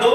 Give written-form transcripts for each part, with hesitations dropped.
2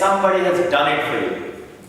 somebody has done it for you,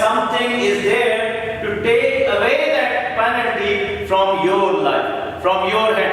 something is there to take away that penalty from your life, from your head,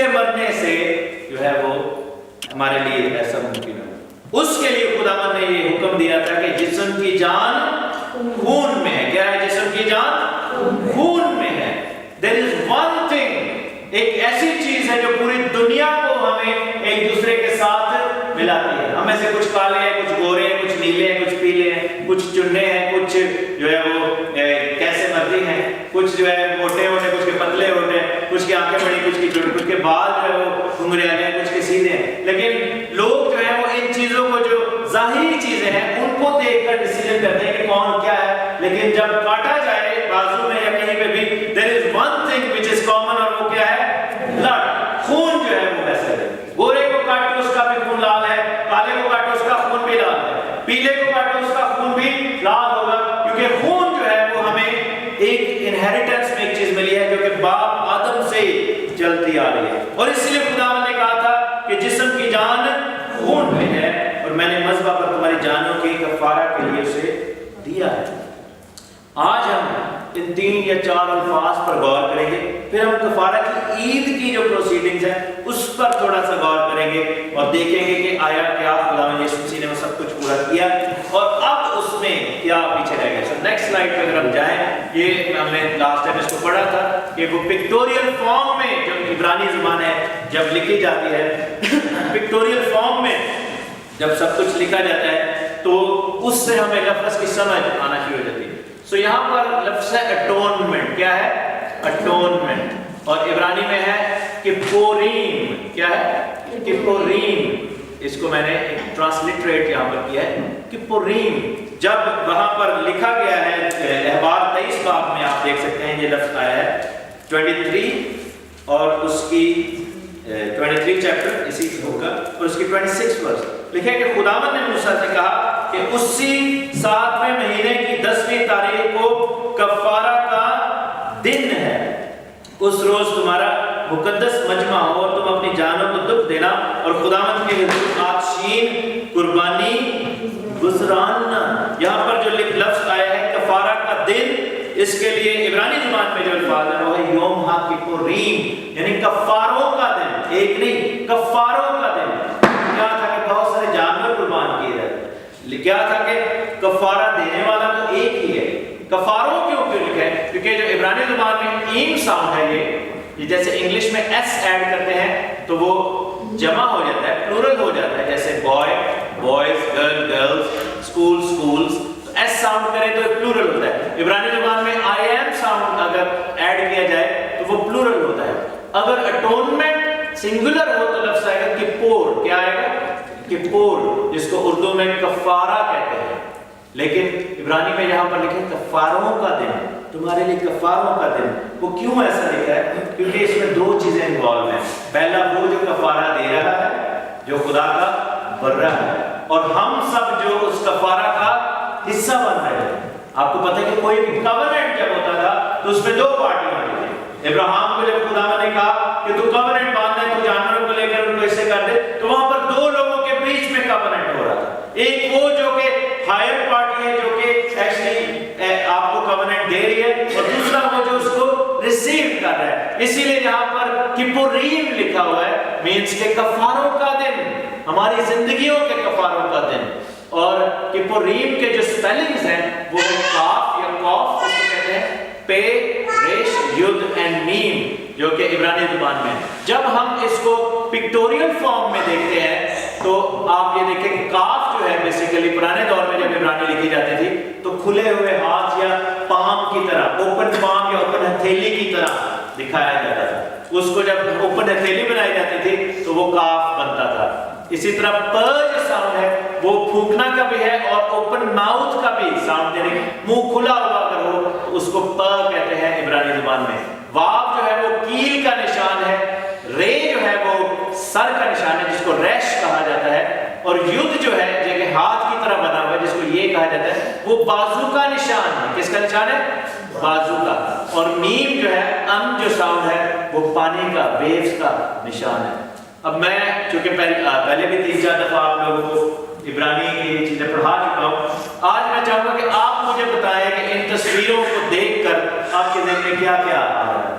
کے مرنے سے جو ہے وہ ہمارے لیے ایسا ممکن ہے. اس کے لیے خداوند نے یہ حکم دیا تھا کہ جسم کی جان خون میں ہے. کیا ہے جسم کی جان؟ خون میں ہے. There is one thing, ایک ایسی چیز ہے جو پوری دنیا کو ہمیں ایک دوسرے کے ساتھ ملاتی ہے. ہم میں سے کچھ کالے ہیں, کچھ گورے ہیں, کچھ نیلے ہیں, کچھ پیلے ہیں, کچھ چنے ہیں, کچھ جو ہے وہ کیسے مرضی ہیں, کچھ جو ہے موٹے ہوتے ہیں, کچھ کے پتلے ہوتے ہیں, کچھ کی آنکھیں بڑی, کچھ کی چھوٹی, کچھ کے بال جو ہے وہ گھنگریالے ہیں, کچھ کے سیدھے ہیں. لیکن لوگ جو ہے وہ ان چیزوں کو, جو ظاہری چیزیں ہیں, ان کو دیکھ کر ڈیسیژن کرتے ہیں کہ کون کیا ہے. لیکن جب کاٹا جائے بازو میں یا کہیں پہ بھی, there is one thing which is common, اور وہ کیا ہے؟ blood. خون جو ہے وہ ویسے ہے. گورے کو کاٹو اس کا بھی خون لال ہے, کالے کو کاٹو اس کا خون بھی لال ہے, پیلے کو کاٹو اس کا خون بھی لال ہوگا, کیونکہ خون جو ہے وہ ہمیں ایک انہیریٹنس میں ایک چیز ملی ہے جو کہ باپ آدم سے چلتی آ رہی ہے. اور اس لیے خداوند نے کہا تھا کہ جسم کی جان خون میں ہے, اور میں نے مذبح پر تمہاری جانوں کے کفارہ کے لیے اسے دیا ہے. آج ہم ان 3 یا 4 الفاظ پر غور کریں گے, پھر ہم کفارہ کی عید کی جو پروسیڈنگز ہیں اس پر تھوڑا سا غور کریں گے اور دیکھیں گے کہ آیا کیا خداوند یسوع مسیح نے وہ سب کچھ پورا کیا اور اب اس میں کیا پیچھے رہ گیا. سو نیکسٹ سلائڈ پہ اگر ہم جائیں, یہ ہم نے لاسٹ ٹائم اس کو پڑھا تھا کہ وہ پکٹوریل فارم میں, جو عبرانی زبان ہے جب لکھی جاتی ہے, پکٹوریل فارم میں جب سب کچھ لکھا جاتا ہے تو اس سے ہمیں لفظ کی سمجھ آنا شروع ہو جاتی ہے. سو یہاں پر لفظ ہے اٹونمنٹ. کیا ہے؟ اٹونمنٹ. اور عبرانی میں ہے کپوریم. کیا ہے؟ کپوریم. اس کو میں نے ٹرانسلیٹریٹ یہاں پر کیا ہے کپوریم. جب وہاں پر لکھا گیا ہے احبار 23 باب میں, آپ دیکھ سکتے ہیں یہ لفظ آیا ہے 23 اور اس کی 23 چیپٹر اسی ہوگا, اور اس کی 26 ورس لکھے کہ خداوند نے موسیٰ سے کہا کہ اسی 7ویں مہینے کی 10ویں تاریخ کو کفارہ کا دن ہے. اس روز تمہارا مقدس مجمع ہو اور تم اپنی جانوں کو دکھ دینا اور خداوند کے حضور آتشین قربانی گزرانا. یہاں پر جو لفظ آیا ہے کفارہ کا دن, اس کے لیے عبرانی زبان میں جو الفاظ ہے وہ ہے یوم ہاکپوریم, یعنی کفاروں کا دن. ایک نہیں, کفاروں کا دن. کیا تھا کہ بہت سارے جانور قربان کیے جاتے, کیا تھا کہ کفارہ دینے والا تو ایک ہی ہے. کفاروں کیوں لکھا ہے؟ کیونکہ جو عبرانی زبان میں ایم ساؤنڈ ہے, یہ جیسے انگلش میں ایس ایڈ کرتے ہیں تو وہ جمع ہو جاتا ہے, پلورل ہو جاتا ہے, جیسے boy boys, girl girls, school schools. S sound کریں تو پلورل ہوتا ہے. عبرانی زبان میں آئی ایم ساؤنڈ اگر ایڈ کیا جائے تو وہ پلورل ہوتا ہے. اگر اٹونمنٹ سنگولر ہو تو لفظ آئے گا کپور. کیا آئے گا؟ کپور, جس کو اردو میں کفارہ کہتے ہیں. لیکن عبرانی میں یہاں پر لکھے کفاروں کا دن, تمہارے لیے کفاروں کا دن. وہ کیوں ایسا لکھا ہے؟ کیونکہ اس میں 2 چیزیں انوالو ہیں. پہلا وہ جو کفارہ دے رہا ہے, جو خدا کا برہ ہے, اور ہم سب جو اس کفارہ کا حصہ بن رہے ہیں. آپ کو پتہ ہے کہ کوئی بھی کورنٹ جب ہوتا تھا تو اس میں 2 پارٹیاں ہوتی تھیں. ابراہیم کو جب خدا نے کہا کہ تو کورنٹ باندھ دے, تو جانوروں کو لے کر ان کو ایسے کر دے, تو وہاں پر 2 لوگوں کے بیچ میں کورنٹ ہو رہا تھا. ایک وہ جو کہ ہائر پارٹی ہے, جو کہ ایکچولی آپ کو کورنٹ دے رہی ہے, اور دوسرا وہ جو اس کو ریسیو کر رہا ہے. اسی لیے یہاں پر کپوریم لکھا ہوا ہے, مینس کے کفاروں کا دن, ہماری زندگیوں کے کفاروں کا دن. اور کپوریم کے جو سپیلنگز ہیں وہ کاف یا قاف, اس کو کہتے ہیں پے ریش ید اینڈ میم, جو کہ عبرانی زبان میں. جب ہم اس کو پکٹوریل فارم میں دیکھتے ہیں تو آپ یہ دیکھیں کہ کاف جو ہے بیسیکلی پرانے دور میں جب عبرانی لکھی جاتی تھی تو کھلے ہوئے ہاتھ یا پام کی طرح, اوپن پام یا اوپن ہتھیلی کی طرح دکھایا جاتا تھا. اس کو جب اوپن ہتھیلی بنائی جاتی تھی تو وہ کاف بنتا تھا. اسی طرح پ جو ساؤنڈ ہے وہ پھونکنا کا بھی ہے اور اوپن ماؤتھ کا بھی ساؤنڈ, یعنی منہ کھلا ہوا اگر ہو تو اس کو پ کہتے ہیں عبرانی زبان میں. واو جو ہے وہ کیل کا نشان ہے, رے جو ہے وہ سر کا نشان ہے جس کو ریش کہا جاتا ہے, اور ید جو ہے جو کہ ہاتھ کی طرح بنا ہوا ہے جس کو یہ کہا جاتا ہے وہ بازو کا نشان ہے. کس کا نشان ہے؟ بازو کا. اور میم جو ہے, جو ساؤنڈ ہے وہ پانی کا, ویوز کا نشان ہے. اب میں چونکہ پہلے بھی 3-4 دفعہ آپ لوگوں کو عبرانی کی چیزیں پڑھا چکا ہوں, آج میں چاہوں گا کہ آپ مجھے بتائیں کہ ان تصویروں کو دیکھ کر آپ کے ذہن میں کیا کیا آ رہا ہے.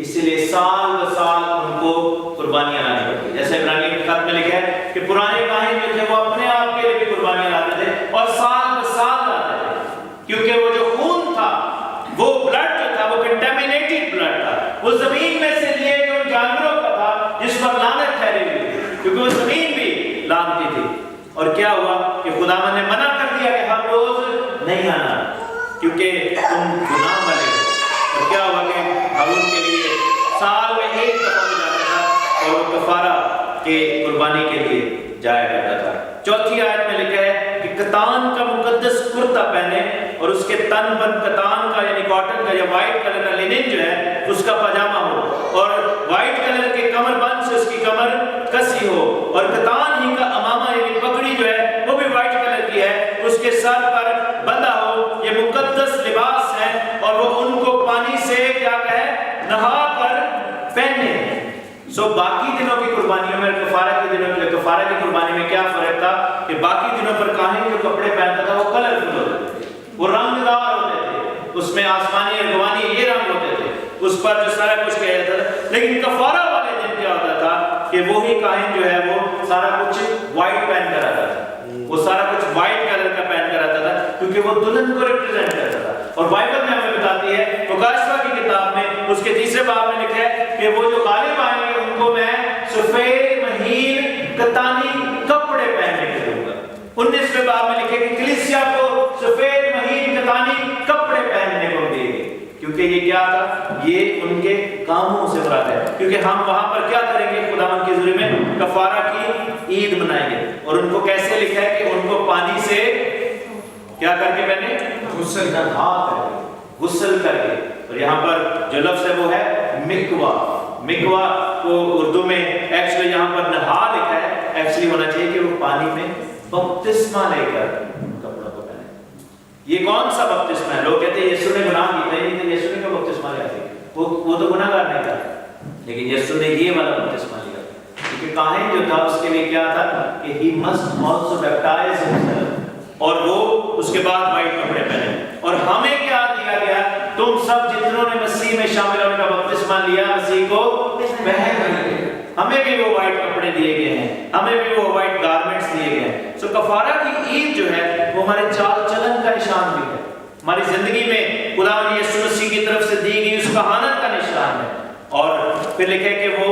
اسی لیے سال ب سال ان کو قربانیاں لانی پڑتی. جیسے عبرانیوں کے خط میں لکھا ہے کہ پرانے کاہن جو تھے وہ اپنے آپ کے لیے بھی قربانیاں لاتے تھے اور سال ب سال لاتے تھے, کیونکہ وہ جو خون تھا, وہ بلڈ جو تھا وہ کنٹامینیٹڈ بلڈ تھا, وہ زمین میں سے لیے جو جانوروں کا تھا جس پر لعنت ٹھہری ہوئی تھی, کیونکہ وہ زمین بھی لعنتی تھی. اور کیا ہوا کہ خداوند نے منع کر دیا کہ ہر روز نہیں آنا کیونکہ تم گناہ والے ہو. اور کیا ہوا کہ ہارون کے لیے سال میں ایک دفعہ ہو جاتا تھا اور وہ کفارہ کے قربانی کے لیے جایا کرتا تھا. چوتھی آیت میں لکھا ہے کہ کتان کا مقدس کرتا پہنے اور اس کے تن پر کتان کا یعنی کاٹن کا یا وائٹ کلر کا لینن جو ہے اس کا پاجامہ ہو, اور وائٹ کلر کے کمر بند سے اس کی کمر کسی ہو, اور کتان ہی کا امامہ یعنی پگڑی جو ہے وہ بھی وائٹ کلر کی ہے, اس کے سر پر بندھا ہو. یہ مقدس لباس ہے اور وہ ان کو پانی سے کیا کہے نہا کر پہنے. سو باقی دنوں کی قربانیوں میں کفارہ کے دنوں کے کفارہ کی قربانی میں کیا فرق تھا کہ باقی دنوں پر کاہن جو کپڑے پہنتا تھا وہ کلرفل ہوتے تھے, وہ رنگ دار ہوتے تھے, اس میں آسمانی ارغوانی یہ رنگ ہوتے تھے, اس پر جو سارا کچھ کیا جاتا تھا. لیکن کفارہ والے دن کیا ہوتا تھا کہ وہی کاہن جو ہے وہ سارا کچھ وائٹ پہن کر آتا تھا, وہ سارا کچھ وائٹ کلر کا پہن کر آتا تھا کیونکہ وہ دلہن کو ریپرزینٹ کرتا تھا. اور بائبل میں ہمیں بتاتی ہے مکاشفہ کی کتاب میں اس کے 3 باب میں لکھا ہے کہ وہ جو غالب آئیں گے ان کو میں سفید مہین کتانی کپڑے پہننے کے دوں گا. 19 باب میں لکھے کہ کلیسیا کو سفید مہین کتانی کپڑے پہننے کو دے گے, کیونکہ یہ کیا تھا, یہ ان کے کاموں سے مراد ہے. کیونکہ ہم وہاں پر کیا کریں گے, خداوند کے ذریعے میں کفارہ کی عید منائیں گے. اور ان کو کیسے لکھا ہے کہ ان کو پانی سے کیا کر کے پہنے, غسل کر کے. اور یہاں پر جو لفظ ہے وہ ہے مکوا. مکوا کو اردو میں ایکچولی یہاں پر نہا لکھا ہے, ایکچولی ہونا چاہیے کہ وہ پانی میں بپتسمہ لے کر کپڑوں کو پہنے. یہ کون سا بپتسمہ ہے؟ لوگ کہتے ہیں یسوع نے گناہ کیے, نہیں یسوع نے بپتسمہ لیا تھا, وہ تو گناہ گار نہیں تھا, لیکن یسوع نے یہ والا بپتسمہ لیا کیونکہ کاہن جو تھا اس کے لیے کیا تھا کہ he must also baptize himself, اور وہ اس کے بعد وائٹ کپڑے پہنے. اور ہمیں کیا دیا گیا, تم سب جتنوں نے مسیح میں شامل ہونے کا بپتسمہ لیا مسیح کو پہن لیے. ہمیں بھی وہ وائٹ کپڑے دیے گئے ہیں, ہمیں بھی وہ وائٹ گارمنٹس دیے گئے ہیں. سو کفارہ کی عید جو ہے وہ ہمارے چال چلن کا نشان بھی ہے, ہماری زندگی میں خداوند یسوع مسیح کی طرف سے دی گئی اس کہانت کا نشان ہے. اور پھر لکھے کہ وہ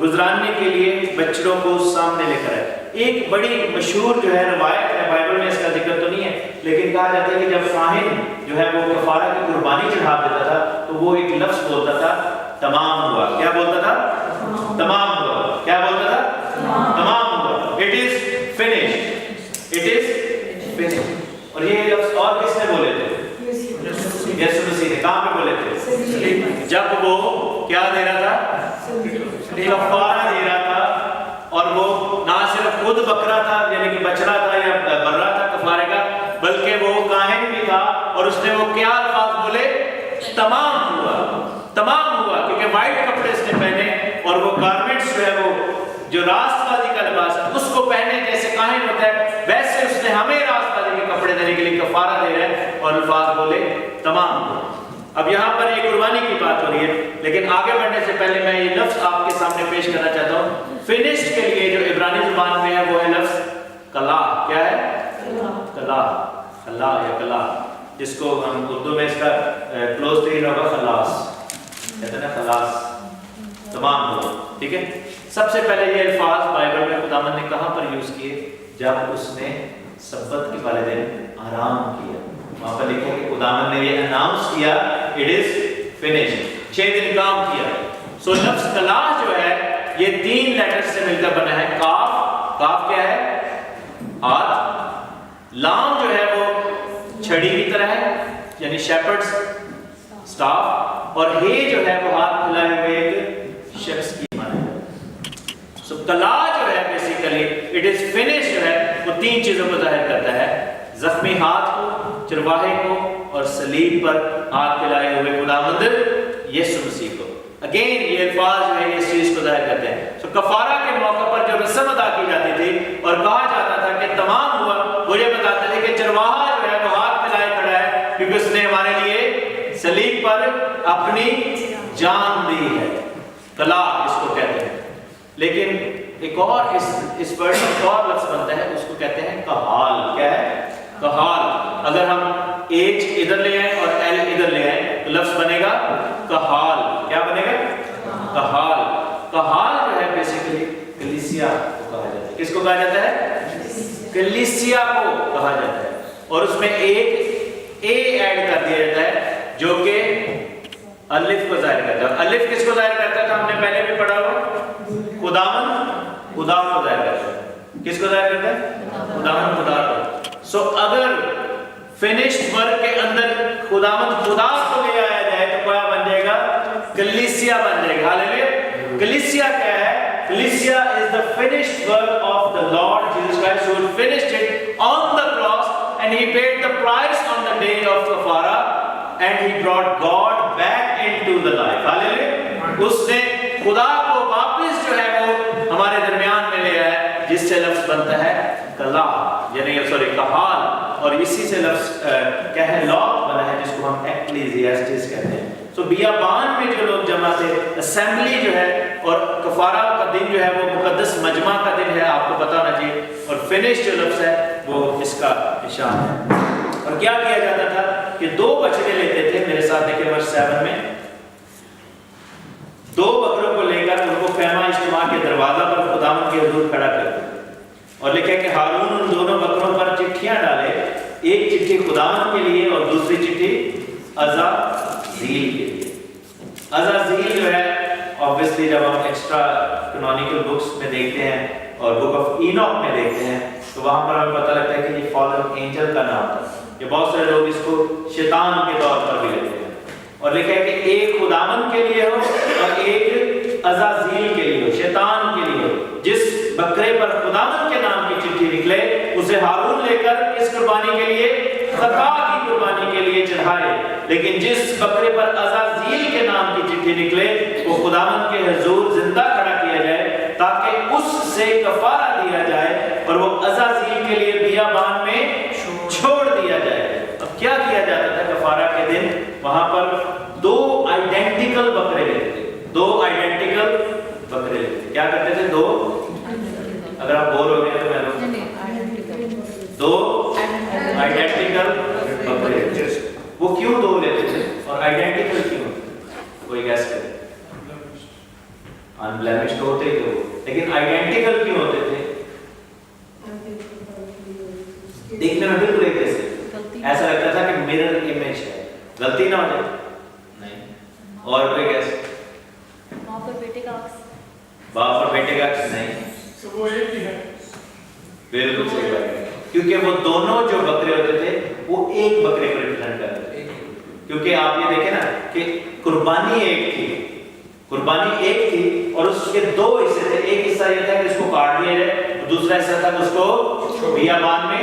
گزراننے کے لیے بچڑوں کو سامنے لے کر آئے. ایک بڑی مشہور جو ہے روایت ہے, بائبل میں اس کا ذکر تو نہیں ہے, لیکن کہا جاتا ہے کہ جب کاہن جو ہے وہ کفارہ کی قربانی چڑھا دیتا تھا تو وہ ایک لفظ بولتا تھا تمام ہوا. کیا بولتا تھا؟ تمام ہوا. کیا بولتا تھا؟ تمام ہوا. It is finished, it is finished. اور یہ لفظ اور کس نے بولے تھے؟ یسوع مسیح نے. کہاں پہ بولے تھے؟ جب وہ کیا دے رہا تھا, کفارہ دے رہا تھا, اور وہ نہ صرف خود بکرا تھا یعنی کہ بچڑا تھا یا برا تھا کفارے کا, بلکہ وہ کاہن بھی تھا. اور اس نے وہ کیا الفاظ بولے, تمام ہوا, تمام ہوا, کیونکہ وائٹ کپڑے اس نے پہنے اور وہ گارمنٹس جو ہے وہ جو راست بازی کا لباس ہے اس کو پہنے جیسے کاہن ہوتا ہے, ویسے اس نے ہمیں راست بازی کے کپڑے دینے کے لیے کفارہ دے رہے ہیں اور الفاظ بولے تمام ہوا. اب یہاں پر ایک قربانی کی بات ہو رہی ہے, لیکن آگے بڑھنے سے پہلے میں یہ لفظ آپ کے سامنے پیش کرنا چاہتا ہوں. فنشڈ کے لیے جو عبرانی زبان میں ہے وہ ہے لفظ کلا. کیا ہے؟ کلا, کلا یا کلا, جس کو ہم اردو میں اس کا کلوز ٹرین ہوگا خلاص, کہتے ہیں نا خلاص, تمام ہوا. ٹھیک ہے. سب سے پہلے یہ الفاظ بائبل میں خداوند نے کہاں پر یوز کیے, جب اس نے سبت کے والے دن آرام کیا. وہاں پر لکھا کہ خداوند نے یہ اناؤنس کیا اٹ از فنشڈ, 6 دن کام کیا. سو لفظ کلا جو ہے یہ 3 لیٹر سے مل کر بنا ہے. کاف, کاف کیا ہے؟ ہاتھ. لام جو ہے وہ چھڑی کی طرح ہے یعنی شیپرڈز سٹاف, اور ہے جو ہے وہ ہاتھ پھیلائے ہوئے ایک شخص کی معنی ہے. سو کلا جو ہے بیسیکلی اٹ از فنش جو ہے وہ 3 چیزوں کو ظاہر کرتا ہے, زخمی ہاتھ کو, چرواہے کو, اور صلیب پر ہاتھ پھیلائے ہوئے خداوند یسوع مسیح کو. اگین یہ الفاظ جو ہے اس چیز کو ظاہر کرتے ہیں. سو کفارہ کے موقع پر جو رسم ادا کی جاتی تھی اور کہا جاتا تھا کہ تمام ہوا, وہ یہ بتاتے تھے کہ چرواہا جو ہے وہ ہاتھ پھیلائے کھڑا ہے کیونکہ اس نے ہمارے لیے صلیب پر اپنی جان دی ہے، کلا اس کو کہتے ہیں. لیکن ایک اور اس ورڈ میں ایک اور لفظ بنتا ہے، اس کو کہتے ہیں کہال. کیا ہے؟ کہال. اگر ہم ایچ ادھر لے آئیں اور ایل ادھر لے آئیں تو لفظ بنے گا کہال. کیا بنے گا؟ کہال. کہال جو ہے بیسیکلی کلیسیا کو کہا جاتا ہے. کس کو کہا جاتا ہے؟ کلیسیا کو کہا جاتا ہے. اور اس میں ایک اے ایڈ کر دیا جاتا ہے جو کہ الف کو ظاہر کرتا ہے. الف کس کو ظاہر کرتا ہے؟ تو ہم نے پہلے بھی پڑھا ہوا خداوند، خدا کو ظاہر کرتا ہے. کس کو ظاہر کرتا ہے؟ خداوند، خدا کو. سو اگر فنشڈ ورک کے اندر خداوند خدا کو لے آیا جائے تو کیا بن جائے گا؟ کلیسیا بن جائے گا. ہاللیلویا. کلیسیا کیا ہے؟ Ecclesia is the finished work of the Lord Jesus Christ, who finished it on the cross, and he paid the price on the day of Kafara, and he brought God back into the life. Hallelujah. اس نے خدا کو واپس جو ہے وہ ہمارے درمیان میں لے آیا، جس سے لفظ بنتا ہے کلا، یعنی کہال. اور اسی سے لفظ کیا ہے؟ لاک بنا ہے، جس کو ہم ایکلیزیاسٹس کہتے ہیں. تو بیابان میں جو لوگ جمع تھے، اسمبلی جو ہے، اور کفارہ کا دن جو ہے وہ مقدس مجمع کا دن ہے، آپ کو پتہ ہونا چاہیے. اور فنش جو لفظ ہے وہ اس کا نشان ہے. اور کیا کیا جاتا تھا کہ 2 بچڑے لیتے تھے. میرے ساتھ دیکھیں ورس 7 میں 2 بکروں کو لے کر ان کو خیمہ اجتماع کے دروازہ پر خداوند کے حضور کھڑا کرتے اور لکھا کہ ہارون ان دونوں بکروں پر چٹھیاں ڈالے، ایک چٹھی خداوند کے لیے اور دوسری چٹھی عزازیل کے لیے. عزازیل جو ہے obviously جب ہم ایکسٹرا کینونیکل بکس میں دیکھتے ہیں اور بک آف اینوک میں دیکھتے ہیں تو وہاں پر ہمیں پتہ لگتا ہے کہ یہ فالن اینجل کا نام تھا. یہ بہت سارے لوگ اس کو شیطان کے طور پر بھی لیتے ہیں. اور لکھا ہے کہ ایک خداوند کے لیے ہو اور ایک عزازیل کے لیے ہو، شیطان کے لیے ہو. جس بکرے پر خداوند کے نام کی چٹھی نکلے اسے ہارون لے کر اس قربانی کے لیے، خطا کی قربانی کے لیے چڑھائے. لیکن جس بکرے پر عزازیل کے نام کی چٹھی نکلے وہ خداوند کے حضور زندہ کھڑا کیا جائے تاکہ اس سے کفارہ دیا جائے اور وہ عزازیل کے لیے بیابان میں چھوڑ دیا جائے. اب کیا کیا جاتا تھا کفارہ کے دن؟ وہاں پر 2 آئیڈینٹیکل بکرے لیتے تھے. 2 آئیڈینٹیکل بکرے لیتے تھے. کیا کرتے تھے؟ 2 اگر آپ بور ہو گئے تو میں 2 آئیڈینٹیکل بکرے. وہ کیوں 2 لیتے تھے اور آئیڈینٹیکل کیوں؟ کوئی گیس کرے؟ انبلیمشڈ ہوتے تھے وہ، لیکن آئیڈینٹیکل کیوں ہوتے تھے؟ دیکھنے میں بالکل ایک جیسے، ایسا لگتا تھا کہ میرر امیج ہے، غلطی نہ ہو جائے. نہیں. اور کوئی گیس؟ باپ اور بیٹے کا عکس. باپ اور بیٹے کا عکس نہیں. وہ ایک ہی ہے. بالکل صحیح بات ہے. کیونکہ وہ دونوں جو بکرے ہوتے تھے وہ ایک بکرے کو ریپرزینٹ کرتے تھے. کیونکہ آپ یہ دیکھیں نا کہ قربانی ایک تھی، قربانی ایک تھی اور اس کے 2 حصے تھے. ایک حصہ یہ تھا کہ اس کو کاٹ دیا جائے، دوسرا حصہ تھا کہ اس کو بیابان میں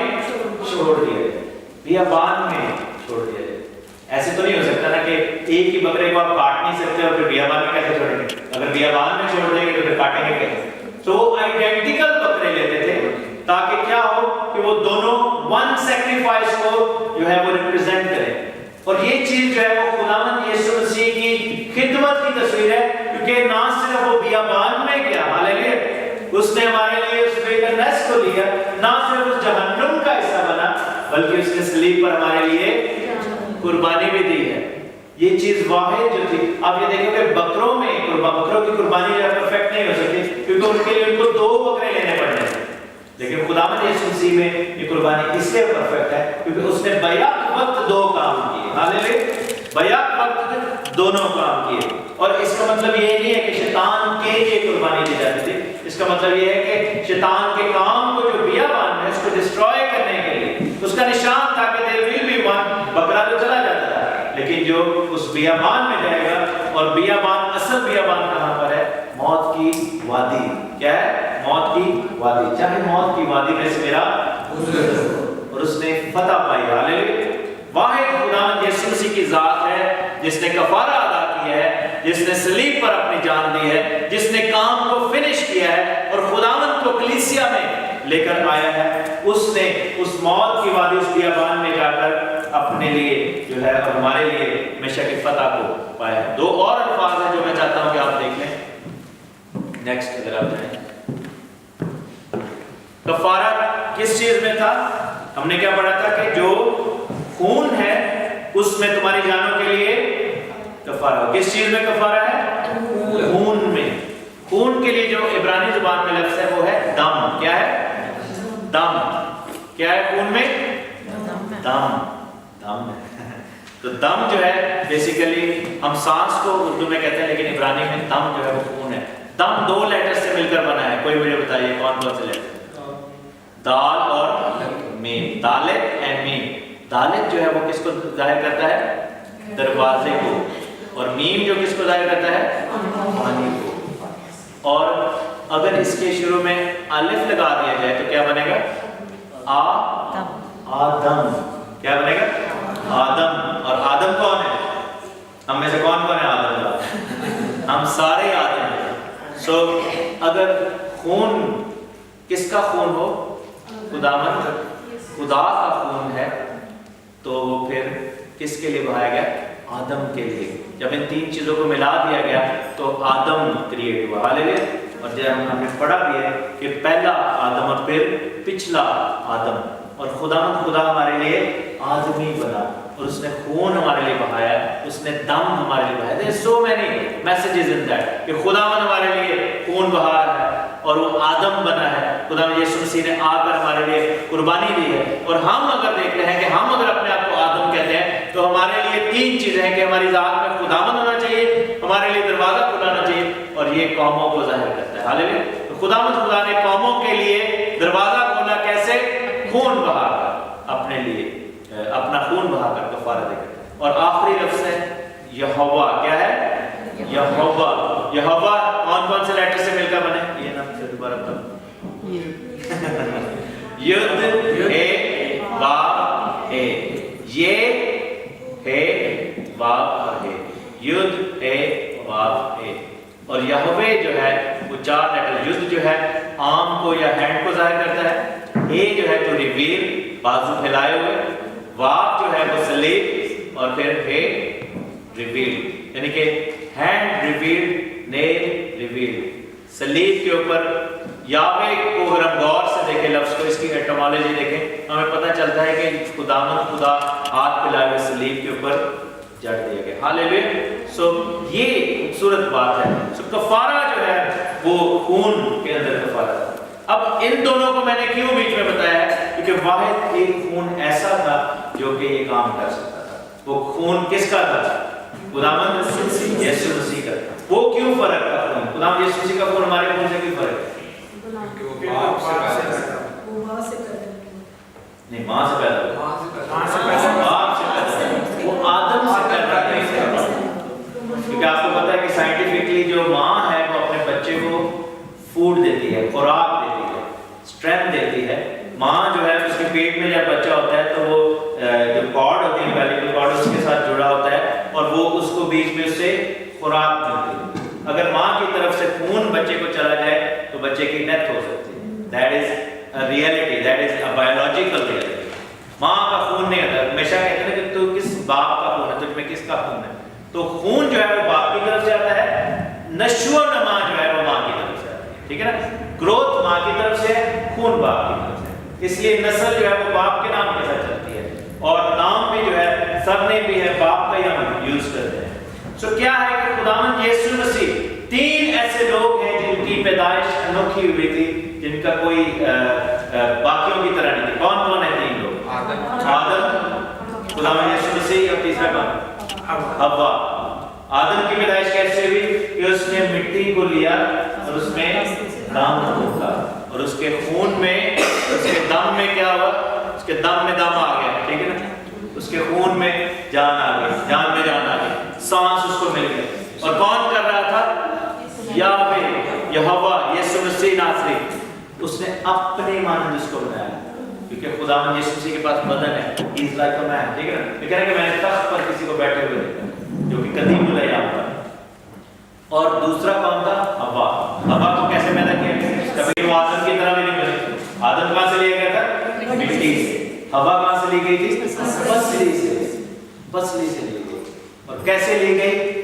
چھوڑ دیا جائے. بیابان میں چھوڑ دیا جائے. ایسے تو نہیں ہو سکتا نا کہ ایک ہی بکرے کو آپ کاٹ نہیں سکتے اور پھر بیابان میں کیسے چھوڑیں گے؟ اگر بیابان میں چھوڑ دیں گے تو پھر کاٹیں گے کیسے؟ تو وہ آئیڈینٹیکل بکرے لیتے تھے تاکہ کیا ہو کہ وہ دونوں ون سیکریفائس کو جو ہے وہ ریپرزینٹ کریں. اور یہ چیز جو ہے وہ خداوند یسوع مسیح کی خدمت کی تصویر ہے، کیونکہ نہ صرف وہ بیابان میں گیا، ہاللیلویا، اس نے ہمارے لیے اس ویلنس کو لیا، نہ صرف اس جہنم کا حصہ بنا بلکہ اس نے صلیب پر ہمارے لیے قربانی بھی دی ہے. یہ چیز واحد جو تھی. آپ یہ دیکھیں کہ بکروں میں بکروں کی قربانی جو ہے پرفیکٹ نہیں ہو سکتی کیونکہ ان کے لیے ان کو 2 بکرے لینے پڑتے ہیں. لیکن خداوند یسوع مسیح میں یہ قربانی اس لیے پرفیکٹ ہے کیونکہ اس نے بیک وقت 2 کام کیے. ہاللیلویا. بیک وقت دونوں کام کیے. اور اس کا مطلب یہ نہیں ہے کہ شیطان کے لیے قربانی دی جاتی تھی. اس کا مطلب یہ ہے کہ شیطان کے کام کو جو بیابان میں اس کو ڈسٹروائے کرنے کے لیے اس کا نشان تھا کہ there will be one. بکرا تو چلا جاتا تھا لیکن جو اس بیابان میں جائے گا، اور بیابان اصل بیابان کہاں پر ہے؟ موت کی وادی. کیا ہے؟ موت کی وادی. چاہے موت کی وادی میں سے میرا اور اس نے فتح پائی. ہاللیلویا. واحد خداوند یسوع مسیح کی ذات ہے جس نے کفارہ ادا کیا ہے، جس نے صلیب پر اپنی جان دی ہے، جس نے کام کو فنش کیا ہے اور خداوند کو کلیسیا میں لے کر آیا ہے. اس نے اس موت کی وادی، اس بیابان میں جا کر اپنے لیے جو ہے اور ہمارے لیے ہمیشہ کی فتح کو پایا. 2 اور الفاظ ہیں جو میں چاہتا ہوں کہ آپ دیکھ لیں. نیکسٹ اگر آپ جائیں. کفارہ کس چیز میں تھا؟ ہم نے کیا پڑھا تھا کہ جو خون ہے اس میں تمہاری جانوں کے لیے کفارہ. کس چیز میں کفارہ ہے؟ خون میں. خون کے لیے جو عبرانی زبان میں لفظ ہے وہ ہے دم. کیا ہے؟ دم. کیا ہے خون میں؟ دم. دم. تو دم جو ہے بیسیکلی ہم سانس کو اردو میں کہتے ہیں لیکن عبرانی میں دم جو ہے وہ خون ہے. دم 2 لیٹر سے مل کر بنا ہے. کوئی مجھے بتائیے کون کون سے لیٹر؟ دال اور میم. دالت اینڈ میم. دالت جو ہے وہ کس کو ظاہر کرتا ہے؟ دروازے کو. اور میم جو کس کو ظاہر کرتا ہے؟ پانی کو. اور اگر اس کے شروع میں الف لگا دیا جائے تو کیا بنے گا؟ آدم. کیا بنے گا؟ آدم. اور آدم کون ہے؟ ہم میں سے کون کون ہے آدم کا؟ ہم سارے آدم ہیں. سو اگر خون کس کا خون ہو؟ خداوند خدا کا خون ہے تو وہ پھر کس کے لیے بہایا گیا؟ آدم کے لیے. جب ان 3 چیزوں کو ملا دیا گیا تو آدم کریٹ ہوا. ہاللیلویا. اور جب ہم نے پڑھا بھی ہے کہ پہلا آدم اور پھر پچھلا آدم. اور خداوند خدا ہمارے لیے آدمی بنا اور اس نے خون ہمارے لیے بہایا. اس نے دم ہمارے لیے بہایا. There are so many messages in that کہ خداوند ہمارے لیے خون بہا ہے اور وہ آدم بنا ہے. خداوند یسوع مسیح نے آ کر ہمارے لیے قربانی دی ہے. اور ہم اگر دیکھتے ہیں کہ ہم اگر اپنے آپ کو آدم کہتے ہیں تو ہمارے لیے 3 چیزیں ہیں کہ ہماری ذات میں خداوند ہونا چاہیے, ہمارے لیے دروازہ کھلانا چاہیے, اور یہ قوموں کو ظاہر کرتا ہے. ہاللیلویا. تو خداوند خدا نے قوموں کے لیے دروازہ کھولا. کیسے؟ خون بہا کر, اپنے لیے اپنا خون بہا کر کفارہ دے کر. اور آخری لفظ ہے یہوہ. کیا ہے؟ یہوہ. یہوہ کون کون سے لیٹر سے مل کر بنے؟ یہ نام پھر دوبارہ بتاؤ. ید ہے واو ہے. یہ ہے واو ہے. ید ہے واو ہے. اور یہوہ جو ہے وہ 4 لیٹر. ید جو ہے آرم کو یا ہینڈ کو ظاہر کرتا ہے. اے جو ہے تو ریویل, بازو پھیلائے ہوئے. واو جو ہے وہ سلیب, اور پھر ہے ریویل, یعنی کہ ہینڈ ریویل, نیل ریویل. سلیب کے اوپر یاوے کو اگر ہم غور سے دیکھیں لفظ کو, اس کی ایٹمالوجی دیکھیں, ہمیں پتہ چلتا ہے کہ خداوند خدا ہاتھ پھیلائے ہوئے سلیب کے اوپر جڑ دیا گیا. ہاللیلویا. سو یہ خوبصورت بات ہے. سو کفارہ جو ہے وہ خون کے اندر کفارہ تھا. اب ان دونوں کو میں نے کیوں بیچ میں بتایا ہے؟ کیونکہ واحد ایک خون ایسا تھا جو کہ یہ کام کر سکتا تھا. وہ خون کس کا تھا؟ خداوند یسوع مسیح کا. وہ کیوں فرق تھا خون؟ خداوند یسوع مسیح کا خون ہمارے خون سے کیوں فرق ہے؟ نہیں, ماں سے پیدا ہوا. باپ سے پیدا. وہ آدم سے پیدا نہیں. کیونکہ آپ کو پتا ہے کہ سائنٹیفکلی جو ماں ہے وہ اپنے بچے کو فوڈ دیتی ہے, خوراک دیتی ہے, اسٹرینتھ دیتی ہے. ماں جو ہے اس کے پیٹ میں جب بچہ ہوتا ہے تو وہ جو کارڈ ہوتی ہے, پیلیکل کارڈ, اس کے ساتھ جڑا ہوتا ہے اور وہ اس کو بیچ میں اس سے خوراک ملتی ہے. اگر ماں کی طرف سے خون بچے کو چلا جائے تو بچے کی ڈیتھ ہو سکتی ہے. That is a reality, that is a biological reality. ماں کا خون نہیں ہوتا. ہمیشہ کہتے ہیں کہ تو کس باپ کا خون ہے, تجھ میں کس کا خون ہے. تو خون جو ہے وہ باپ کی طرف سے آتا ہے, نشو و نما جو ہے وہ ماں کی طرف سے آتی ہے. ٹھیک ہے نا. گروتھ ماں کی طرف سے, خون باپ کی طرف سے. اس لیے نسل جو ہے وہ باپ کے نام کے ساتھ چلتی ہے, اور نام بھی جو ہے سب نے بھی ہے باپ کا ہی ہم یوز کرتے ہیں. سو کیا ہے کہ خداوند یسوع مسیح 3 ایسے لوگ ہیں جن کی پیدائش انوکھی ہوئی تھی, جن کا کوئی باقیوں کی طرح نہیں تھی. کون کون ہیں 3 لوگ؟ آدم, خداوند یسوع مسیح, اور تیسرا کون؟ حوا. آدم کی پیدائش کیسے ہوئی کہ اس نے مٹی کو لیا اور اس میں دم پھونکا, اور اس کے خون میں, اس کے دم میں کیا ہوا؟ اس کے دم میں دم آ گیا. ٹھیک ہے نا. اس کے خون میں جان آ گئی, جان میں جان آ گئی, سانس اس کو مل گئی. اور کون کر رہا تھا؟ یاوے, یہوہ, یسوع مسیح ناصری. اس نے اپنے مانند اس کو بنایا, کیونکہ خداوند یسوع مسیح کے پاس بدن ہے. ہی از لائک اے مین. ٹھیک ہے نا. یہ کہہ رہے ہیں کہ میں نے تخت پر کسی کو بیٹھے ہوئے دیکھا جو کہ قدیم الایام تھا. اور دوسرا کون تھا؟ حوا. حوا کو کیسے پیدا کیا گیا؟ کبھی وہ آدم کی طرح بھی نہیں بنی. آدم کہاں سے لیا گیا تھا؟ مٹی سے. حوا کہاں سے لی گئی تھی؟ پسلی سے. پسلی سے لی گئی. اور کیسے لی گئی؟